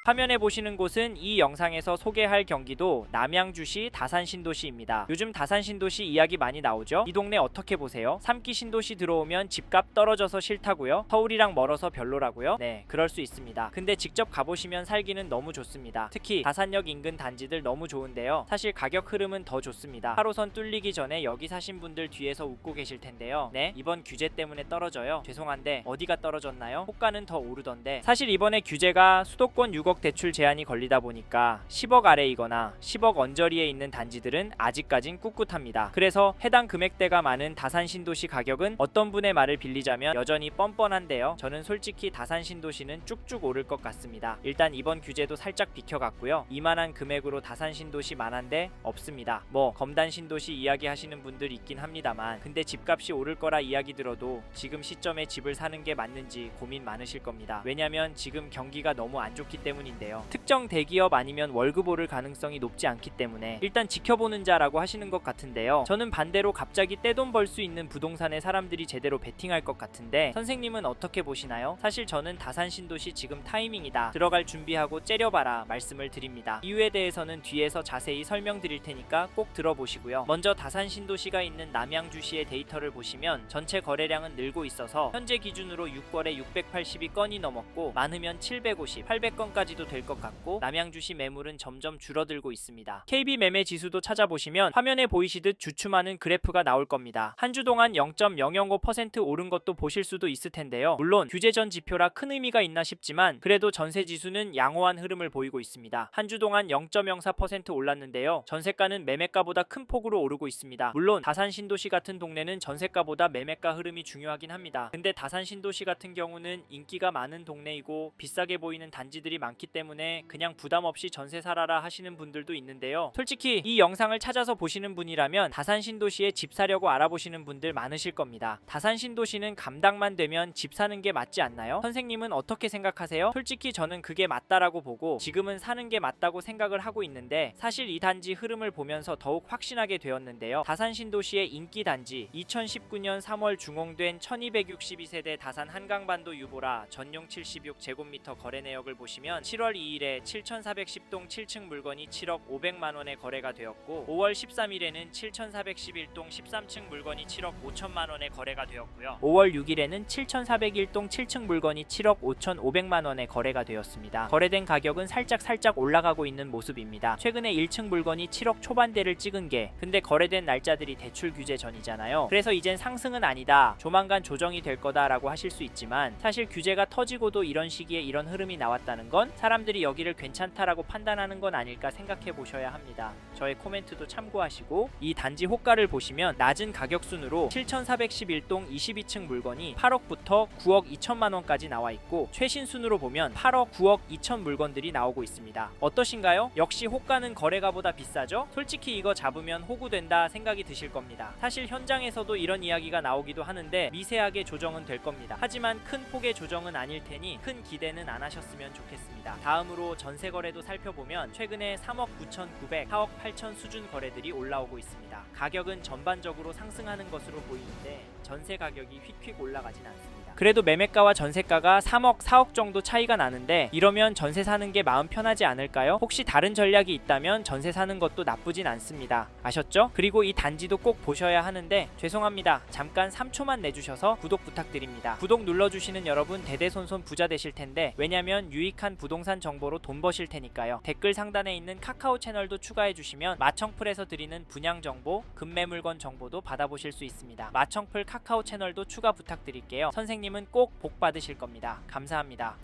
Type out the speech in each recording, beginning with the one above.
화면에 보시는 곳은 이 영상에서 소개할 경기도 남양주시 다산신도시입니다. 요즘 다산신도시 이야기 많이 나오죠? 이 동네 어떻게 보세요? 3기 신도시 들어오면 집값 떨어져서 싫다고요? 서울이랑 멀어서 별로라고요? 네, 그럴 수 있습니다. 근데 직접 가보시면 살기는 너무 좋습니다. 특히 다산역 인근 단지들 너무 좋은데요. 사실 가격 흐름은 더 좋습니다. 8호선 뚫리기 전에 여기 사신 분들 뒤에서 웃고 계실 텐데요. 네, 이번 규제 때문에 떨어져요. 죄송한데 어디가 떨어졌나요? 호가는 더 오르던데. 사실 이번에 규제가 수도권 6억 대출 제한이 걸리다 보니까 10억 아래이거나 10억 언저리에 있는 단지들은 아직까진 꿋꿋합니다. 그래서 해당 금액대가 많은 다산신도시 가격은 어떤 분의 말을 빌리자면 여전히 뻔뻔한데요. 저는 솔직히 다산신도시는 쭉쭉 오를 것 같습니다. 일단 이번 규제도 살짝 비켜갔고요. 이만한 금액으로 다산신도시 만한데 없습니다. 뭐 검단신도시 이야기 하시는 분들 있긴 합니다만, 근데 집값이 오를 거라 이야기 들어도 지금 시점에 집을 사는 게 맞는지 고민 많으실 겁니다. 왜냐면 지금 경기가 너무 안 좋기 때문인데요. 특정 대기업 아니면 월급 오를 가능성이 높지 않기 때문에 일단 지켜보는 자라고 하시는 것 같은데요. 저는 반대로 갑자기 떼돈 벌 수 있는 부동산에 사람들이 제대로 베팅할 것 같은데 선생님은 어떻게 보시나요? 사실 저는 다산신도시 지금 타이밍이다, 들어갈 준비하고 째려봐라 말씀을 드립니다. 이유에 대해서는 뒤에서 자세히 설명드릴 테니까 꼭 들어보시고요. 먼저 다산신도시가 있는 남양주시의 데이터를 보시면 전체 거래량은 늘고 있어서 현재 기준으로 6월에 680이 건이 넘었고 많으면 750, 800건까지도 될 것 같고 남양주시 매물은 점점 줄어들고 있습니다. KB 매매 지수도 찾아보시면 화면에 보이시듯 주춤하는 그래프가 나올 겁니다. 한 주 동안 0.005% 오른 것도 보실 수도 있을 텐데요. 물론 규제 전 지표라 큰 의미가 있나 싶지만 그래도 전세 지수는 양호한 흐름을 보이고 있습니다. 한 주 동안 0.04% 올랐는데요. 전세가는 매매가보다 큰 폭으로 오르고 있습니다. 물론 다산신도시 같은 동네는 전세가보다 매매가 흐름이 중요하긴 합니다. 근데 다산신도시 같은 경우는 인기가 많은 동네이고 비싸게 보이는 단지들이 많기 때문에 그냥 부담 없이 전세 살아라 하시는 분들도 있는데요. 솔직히 이 영상을 찾아서 보시는 분이라면 다산신도시에 집 사려고 알아보시는 분들 많으실 겁니다. 다산신도시는 감당만 되면 집 사는 게 맞지 않나요? 선생님은 어떻게 생각하세요? 솔직히 저는 그게 맞다라고 보고 지금은 사는 게 맞다고 생각을 하고 있는데 사실 이 단지 흐름을 보면서 더욱 확신하게 되었는데요. 다산신도시의 인기 단지 2019년 3월 중공된 1262세대 다산 한강반도 유보라 전용 76제곱미터 거래 내역을 보시면 7월 2일에 7410동 7층 물건이 7억 500만원에 거래가 되었고 5월 13일에는 7411동 13층 물건이 7억 5천만원에 거래가 되었고요. 5월 6일에는 7401동 7층 물건이 7억 5,500만원에 거래가 되었습니다. 거래된 가격은 살짝 올라가고 있는 모습입니다. 최근에 1층 물건이 7억 초반대를 찍은 게 근데 거래된 날짜들이 대출 규제 전이잖아요. 그래서 이젠 상승은 아니다, 조만간 조정이 될 거다라고 하실 수 있지만 사실 규제가 터지고도 이런 시기에 이런 흐름이 나왔다는 건 사람들이 여기를 괜찮다라고 판단하는 건 아닐까 생각해 보셔야 합니다. 저의 코멘트도 참고하시고 이 단지 호가를 보시면 낮은 가격 순으로 7411동 22층 물건이 8억부터 9억 2천만원까지 나와 있고 최신 순으로 보면 8억 9억 2천 물건들이 나오고 있습니다. 어떠신가요? 역시 호가는 거래가보다 비싸죠? 솔직히 이거 잡으면 호구된다 생각이 드실 겁니다. 사실 현장에서도 이런 이야기가 나오기도 하는데 미세하게 조정은 될 겁니다. 하지만 큰 폭의 조정은 아닐 테니 큰 기대는 안 하셨으면 좋겠습니다. 다음으로 전세 거래도 살펴보면 최근에 3억 9,900, 4억 8천 수준 거래들이 올라오고 있습니다. 가격은 전반적으로 상승하는 것으로 보이는데 전세 가격이 휙휙 올라가진 않습니다. 그래도 매매가와 전세가가 3억, 4억 정도 차이가 나는데 이러면 전세 사는 게 마음 편하지 않을까요? 혹시 다른 전략이 있다면 전세 사는 것도 나쁘진 않습니다. 아셨죠? 그리고 이 단지도 꼭 보셔야 하는데 죄송합니다. 잠깐 3초만 내주셔서 구독 부탁드립니다. 구독 눌러주시는 여러분 대대손손 부자 되실 텐데 왜냐면 유익한 부동산 정보로 돈 버실 테니까요. 댓글 상단에 있는 카카오 채널도 추가해 주시면 마청풀에서 드리는 분양 정보, 급매물건 정보도 받아보실 수 있습니다. 마청풀 카카오 채널도 추가 부탁드릴게요. 선생님은 꼭 복 받으실 겁니다. 감사합니다.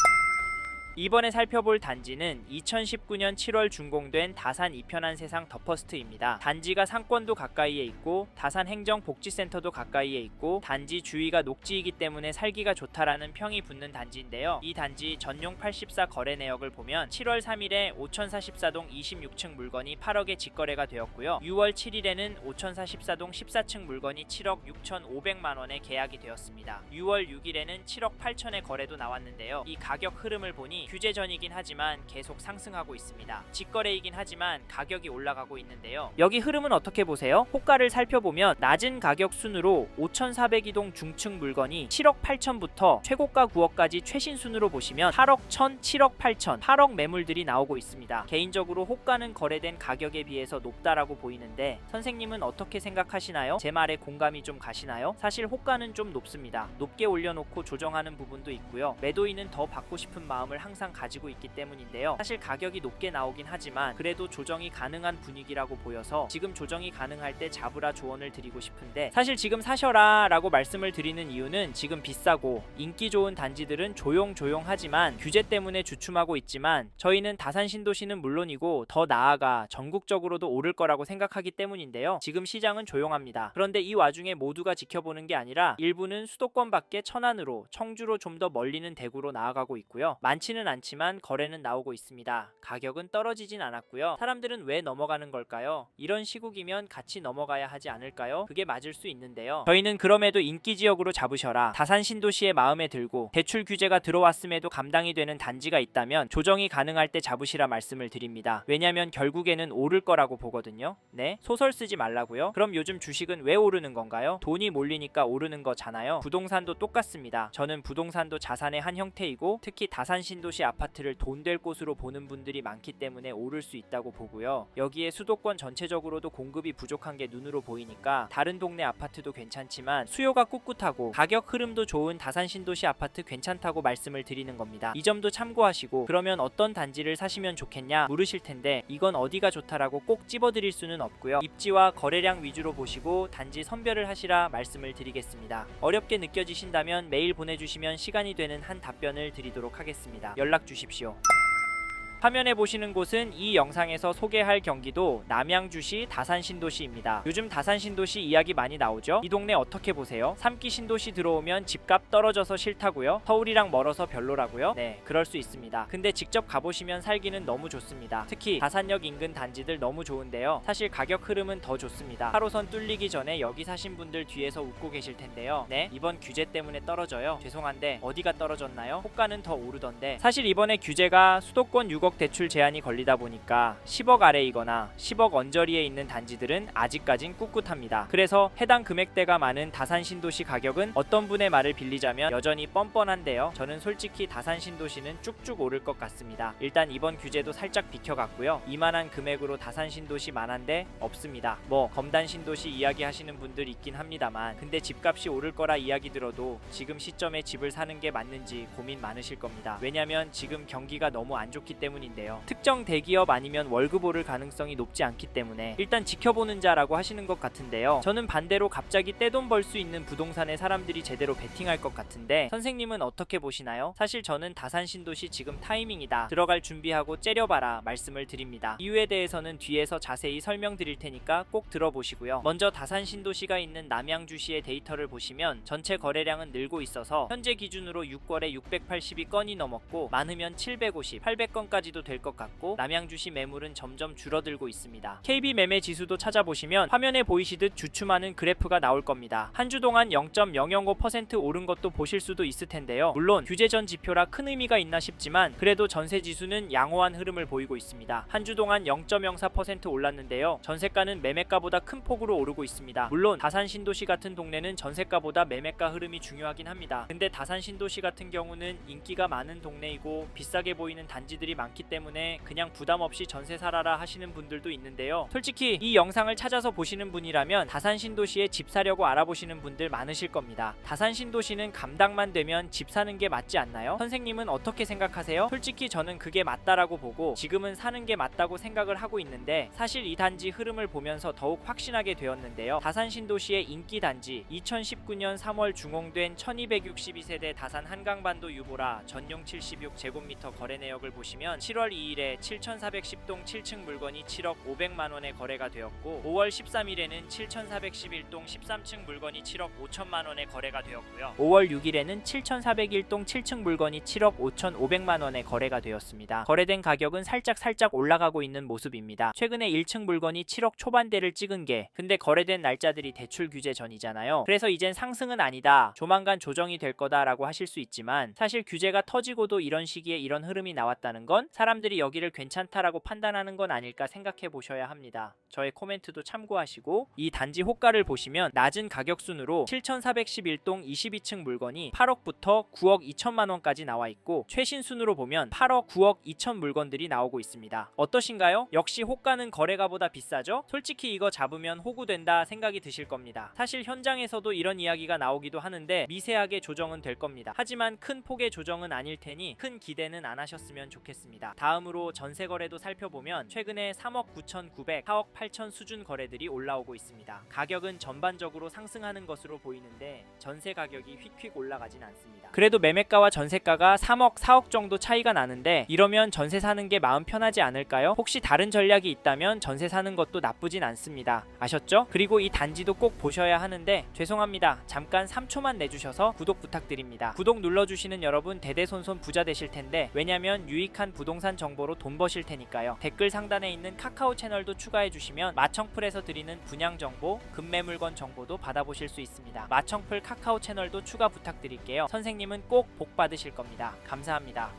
이번에 살펴볼 단지는 2019년 7월 준공된 다산 이편한 세상 더퍼스트입니다. 단지가 상권도 가까이에 있고 다산 행정복지센터도 가까이에 있고 단지 주위가 녹지이기 때문에 살기가 좋다라는 평이 붙는 단지인데요. 이 단지 전용 84 거래 내역을 보면 7월 3일에 5044동 26층 물건이 8억에 직거래가 되었고요. 6월 7일에는 5044동 14층 물건이 7억 6,500만원에 계약이 되었습니다. 6월 6일에는 7억 8천의 거래도 나왔는데요. 이 가격 흐름을 보니 규제 전이긴 하지만 계속 상승하고 있습니다. 직거래이긴 하지만 가격이 올라가고 있는데요. 여기 흐름은 어떻게 보세요? 호가를 살펴보면 낮은 가격 순으로 5,402동 중층 물건이 7억 8천부터 최고가 9억까지 최신 순으로 보시면 8억 1천, 7억 8천, 8억 매물들이 나오고 있습니다. 개인적으로 호가는 거래된 가격에 비해서 높다라고 보이는데 선생님은 어떻게 생각하시나요? 제 말에 공감이 좀 가시나요? 사실 호가는 좀 높습니다. 높게 올려놓고 조정하는 부분도 있고요. 매도인은 더 받고 싶은 마음을 항상 가지고 있기 때문인데요. 사실 가격이 높게 나오긴 하지만 그래도 조정이 가능한 분위기라고 보여서 지금 조정이 가능할 때 잡으라 조언을 드리고 싶은데 사실 지금 사셔라 라고 말씀을 드리는 이유는 지금 비싸고 인기 좋은 단지들은 조용하지만 규제 때문에 주춤하고 있지만 저희는 다산 신도시는 물론이고 더 나아가 전국적으로도 오를 거라고 생각하기 때문인데요. 지금 시장은 조용합니다. 그런데 이 와중에 모두가 지켜보는 게 아니라 일부는 수도권 밖에 천안으로, 청주로 좀 더 멀리는 대구로 나아가고 있고요. 많지는 않지만 거래는 나오고 있습니다. 가격은 떨어지진 않았고요. 사람들은 왜 넘어가는 걸까요? 이런 시국이면 같이 넘어가야 하지 않을까요? 그게 맞을 수 있는데요. 저희는 그럼에도 인기 지역으로 잡으셔라. 다산 신도시의 마음에 들고 대출 규제가 들어왔음에도 감당이 되는 단지가 있다면 조정이 가능할 때 잡으시라 말씀을 드립니다. 왜냐면 결국에는 오를 거라고 보거든요. 네? 소설 쓰지 말라고요? 그럼 요즘 주식은 왜 오르는 건가요? 돈이 몰리니까 오르는 거잖아요. 부동산도 똑같습니다. 저는 부동산도 자산의 한 형태이고 특히 다산 신도시 아파트를 돈 될 곳으로 보는 분들이 많기 때문에 오를 수 있다고 보고요. 여기에 수도권 전체적으로도 공급이 부족한 게 눈으로 보이니까 다른 동네 아파트도 괜찮지만 수요가 꿋꿋하고 가격 흐름도 좋은 다산 신도시 아파트 괜찮다고 말씀을 드리는 겁니다. 이 점도 참고하시고 그러면 어떤 단지를 사시면 좋겠냐 물으실 텐데 이건 어디가 좋다라고 꼭 집어드릴 수는 없고요. 입지와 거래량 위주로 보시고 단지 선별을 하시라 말씀을 드리겠습니다. 어렵게 느껴지신다면 메일 보내주시면 시간이 되는 한 답변을 드리도록 하겠습니다. 연락 주십시오. 화면에 보시는 곳은 이 영상에서 소개할 경기도 남양주시 다산신도시입니다. 요즘 다산신도시 이야기 많이 나오죠? 이 동네 어떻게 보세요? 3기 신도시 들어오면 집값 떨어져서 싫다고요? 서울이랑 멀어서 별로라고요? 네, 그럴 수 있습니다. 근데 직접 가보시면 살기는 너무 좋습니다. 특히 다산역 인근 단지들 너무 좋은데요. 사실 가격 흐름은 더 좋습니다. 8호선 뚫리기 전에 여기 사신 분들 뒤에서 웃고 계실 텐데요. 네, 이번 규제 때문에 떨어져요. 죄송한데 어디가 떨어졌나요? 호가는 더 오르던데 사실 이번에 규제가 수도권 6억 대출 제한이 걸리다 보니까 10억 아래이거나 10억 언저리에 있는 단지들은 아직까진 꿋꿋합니다. 그래서 해당 금액대가 많은 다산 신도시 가격은 어떤 분의 말을 빌리자면 여전히 뻔뻔한데요. 저는 솔직히 다산 신도시는 쭉쭉 오를 것 같습니다. 일단 이번 규제도 살짝 비켜갔고요. 이만한 금액으로 다산 신도시 만한데 없습니다. 뭐 검단 신도시 이야기 하시는 분들 있긴 합니다만 근데 집값이 오를 거라 이야기 들어도 지금 시점에 집을 사는 게 맞는지 고민 많으실 겁니다. 왜냐면 지금 경기가 너무 안 좋기 때문인데요. 특정 대기업 아니면 월급 오를 가능성이 높지 않기 때문에 일단 지켜보는 자라고 하시는 것 같은데요. 저는 반대로 갑자기 떼돈 벌 수 있는 부동산에 사람들이 제대로 베팅할 것 같은데 선생님은 어떻게 보시나요? 사실 저는 다산 신도시 지금 타이밍이다. 들어갈 준비하고 째려봐라 말씀을 드립니다. 이유에 대해서는 뒤에서 자세히 설명드릴 테니까 꼭 들어보시고요. 먼저 다산 신도시가 있는 남양주시의 데이터를 보시면 전체 거래량은 늘고 있어서 현재 기준으로 6거래 680이 건이 넘었고 많으면 750, 800건까지도 될 것 같고 남양주시 매물은 점점 줄어들고 있습니다. KB 매매 지수도 찾아보시면 화면에 보이시듯 주춤하는 그래프가 나올 겁니다. 한 주 동안 0.005% 오른 것도 보실 수도 있을 텐데요. 물론 규제 전 지표라 큰 의미가 있나 싶지만 그래도 전세 지수는 양호한 흐름을 보이고 있습니다. 한 주 동안 0.04% 올랐는데요. 전세가는 매매가보다 큰 폭으로 오르고 있습니다. 물론 다산 신도시 같은 동네는 전세가보다 매매가 흐름이 중요하긴 합니다. 근데 다산 신도시 같은 경우는 인기가 많은 동네이고 비싸게 보이는 단지들이 많기 때문에 그냥 부담 없이 전세 살아라 하시는 분들도 있는데요. 솔직히 이 영상을 찾아서 보시는 분이라면 다산 신도시에 집 사려고 알아보시는 분들 많으실 겁니다. 다산 신도시는 감당만 되면 집 사는 게 맞지 않나요? 선생님은 어떻게 생각하세요? 솔직히 저는 그게 맞다라고 보고 지금은 사는 게 맞다고 생각을 하고 있는데 사실 이 단지 흐름을 보면서 더욱 확신하게 되었는데요. 다산 신도시의 인기 단지 2019년 3월 중공된 1262세대 다산 한강반도 유보라 전용 76제곱미터 거래 내역을 보시면 7월 2일에 7410동 7층 물건이 7억 500만 원에 거래가 되었고 5월 13일에는 7411동 13층 물건이 7억 5천만 원에 거래가 되었고요. 5월 6일에는 7401동 7층 물건이 7억 5,500만 원에 거래가 되었습니다. 거래된 가격은 살짝 올라가고 있는 모습입니다. 최근에 1층 물건이 7억 초반대를 찍은 게 근데 거래된 날짜들이 대출 규제 전이잖아요. 그래서 이젠 상승은 아니다. 조만간 조정이 될 거다라고 하실 수 있지만 사실 규제가 터지고도 이런 시기에 이런 흐름이 나왔다는 건 사람들이 여기를 괜찮다라고 판단하는 건 아닐까 생각해 보셔야 합니다. 저의 코멘트도 참고하시고 이 단지 호가를 보시면 낮은 가격 순으로 7411동 22층 물건이 8억부터 9억 2천만 원까지 나와 있고 최신 순으로 보면 8억 9억 2천 물건들이 나오고 있습니다. 어떠신가요? 역시 호가는 거래가보다 비싸죠? 솔직히 이거 잡으면 호구된다 생각이 드실 겁니다. 사실 현장에서도 이런 이야기가 나오기도 하는데 미세하게 조정은 될 겁니다. 하지만 큰 폭의 조정은 아닐 테니 큰 기대는 안 하셨으면 좋겠습니다. 다음으로 전세 거래도 살펴보면 최근에 3억 9,900, 4억 8천 수준 거래들이 올라오고 있습니다. 가격은 전반적으로 상승하는 것으로 보이는데 전세 가격이 휙휙 올라가진 않습니다. 그래도 매매가와 전세가가 3억, 4억 정도 차이가 나는데 이러면 전세 사는 게 마음 편하지 않을까요? 혹시 다른 전략이 있다면 전세 사는 것도 나쁘진 않습니다. 아셨죠? 그리고 이 단지도 꼭 보셔야 하는데 죄송합니다. 잠깐 3초만 내주셔서 구독 부탁드립니다. 구독 눌러주시는 여러분 대대손손 부자 되실 텐데 왜냐면 유익한 부동산 정보로 돈 버실 테니까요. 댓글 상단에 있는 카카오 채널도 추가해 주시면 마청풀에서 드리는 분양 정보, 급매물건 정보도 받아보실 수 있습니다. 마청풀 카카오 채널도 추가 부탁드릴게요. 선생님은 꼭 복 받으실 겁니다. 감사합니다.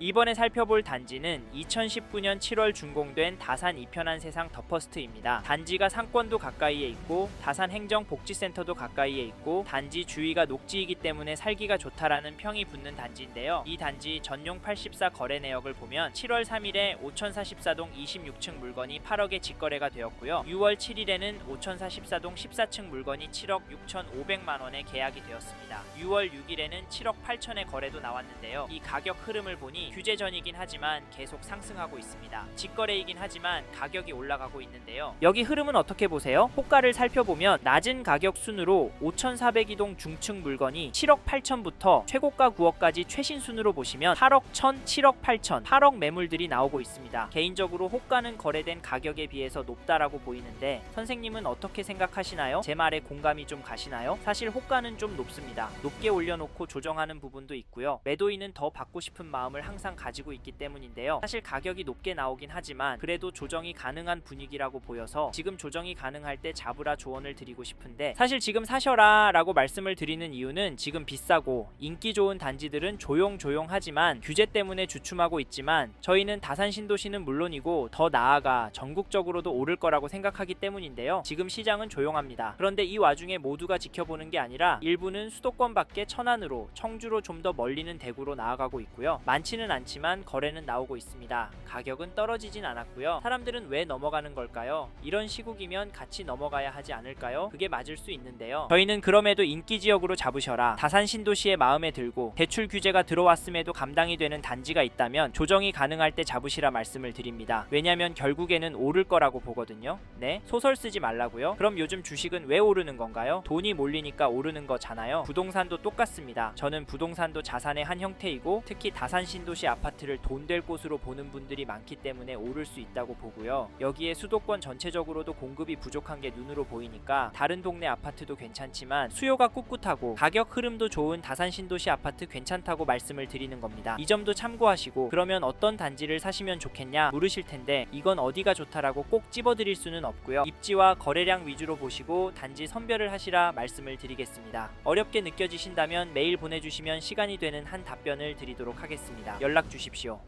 이번에 살펴볼 단지는 2019년 7월 준공된 다산 이편한 세상 더 퍼스트입니다. 단지가 상권도 가까이에 있고 다산 행정복지센터도 가까이에 있고 단지 주위가 녹지이기 때문에 살기가 좋다라는 평이 붙는 단지인데요. 이 단지 전용 84 거래 내역을 보면 7월 3일에 5044동 26층 물건이 8억에 직거래가 되었고요. 6월 7일에는 5044동 14층 물건이 7억 6,500만 원에 계약이 되었습니다. 6월 6일에는 7억 8천에 거래도 나왔는데요. 이 가격 흐름을 보니 규제 전이긴 하지만 계속 상승하고 있습니다. 직거래이긴 하지만 가격이 올라가고 있는데요. 여기 흐름은 어떻게 보세요? 호가를 살펴보면 낮은 가격 순으로 5402동 중층 물건이 7억 8천부터 최고가 9억까지 최신 순으로 보시면 8억 1천, 7억 8천, 8억 매물들이 나오고 있습니다. 개인적으로 호가는 거래된 가격에 비해서 높다라고 보이는데 선생님은 어떻게 생각하시나요? 제 말에 공감이 좀 가시나요? 사실 호가는 좀 높습니다. 높게 올려놓고 조정하는 부분도 있고요. 매도인은 더 받고 싶은 마음을 항상 가지고 있기 때문인데요. 사실 가격이 높게 나오긴 하지만 그래도 조정이 가능한 분위기라고 보여서 지금 조정이 가능할 때 잡으라 조언을 드리고 싶은데 사실 지금 사셔라 라고 말씀을 드리는 이유는 지금 비싸고 인기 좋은 단지들은 조용하지만 규제 때문에 주춤하고 있지만 저희는 다산 신도시는 물론이고 더 나아가 전국적으로도 오를 거라고 생각하기 때문인데요. 지금 시장은 조용합니다. 그런데 이 와중에 모두가 지켜보는 게 아니라 일부는 수도권 밖에 천안으로 청주로 좀 더 멀리는 대구로 나아가고 있고요. 많지는 않지만 거래는 나오고 있습니다. 가격은 떨어지진 않았고요. 사람들은 왜 넘어가는 걸까요? 이런 시국이면 같이 넘어가야 하지 않을까요? 그게 맞을 수 있는데요. 저희는 그럼에도 인기 지역으로 잡으셔라. 다산 신도시의 마음에 들고 대출 규제가 들어왔음에도 감당이 되는 단지가 있다면 조정이 가능할 때 잡으시라 말씀을 드립니다. 왜냐면 결국에는 오를 거라고 보거든요. 네? 소설 쓰지 말라고요? 그럼 요즘 주식은 왜 오르는 건가요? 돈이 몰리니까 오르는 거잖아요. 부동산도 똑같습니다. 저는 부동산도 자산의 한 형태이고 특히 다산 신도시 아파트를 돈 될 곳으로 보는 분들이 많기 때문에 오를 수 있다고 보고요. 여기에 수도권 전체적으로도 공급이 부족한 게 눈으로 보이니까 다른 동네 아파트도 괜찮지만 수요가 꿋꿋하고 가격 흐름도 좋은 다산 신도시 아파트 괜찮다고 말씀을 드리는 겁니다. 이 점도 참고하시고 그러면 어떤 단지를 사시면 좋겠냐 물으실 텐데 이건 어디가 좋다라고 꼭 찝어드릴 수는 없고요. 입지와 거래량 위주로 보시고 단지 선별을 하시라 말씀을 드리겠습니다. 어렵게 느껴지신다면 메일 보내주시면 시간이 되는 한 답변을 드리도록 하겠습니다. 연락 주십시오.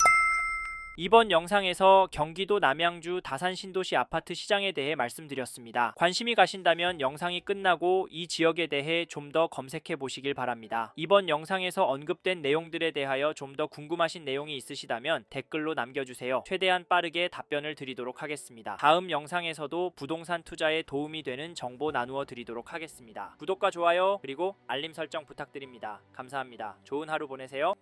이번 영상에서 경기도 남양주 다산 신도시 아파트 시장에 대해 말씀드렸습니다. 관심이 가신다면 영상이 끝나고 이 지역에 대해 좀 더 검색해 보시길 바랍니다. 이번 영상에서 언급된 내용들에 대하여 좀 더 궁금하신 내용이 있으시다면 댓글로 남겨주세요. 최대한 빠르게 답변을 드리도록 하겠습니다. 다음 영상에서도 부동산 투자에 도움이 되는 정보 나누어 드리도록 하겠습니다. 구독과 좋아요 그리고 알림 설정 부탁드립니다. 감사합니다. 좋은 하루 보내세요.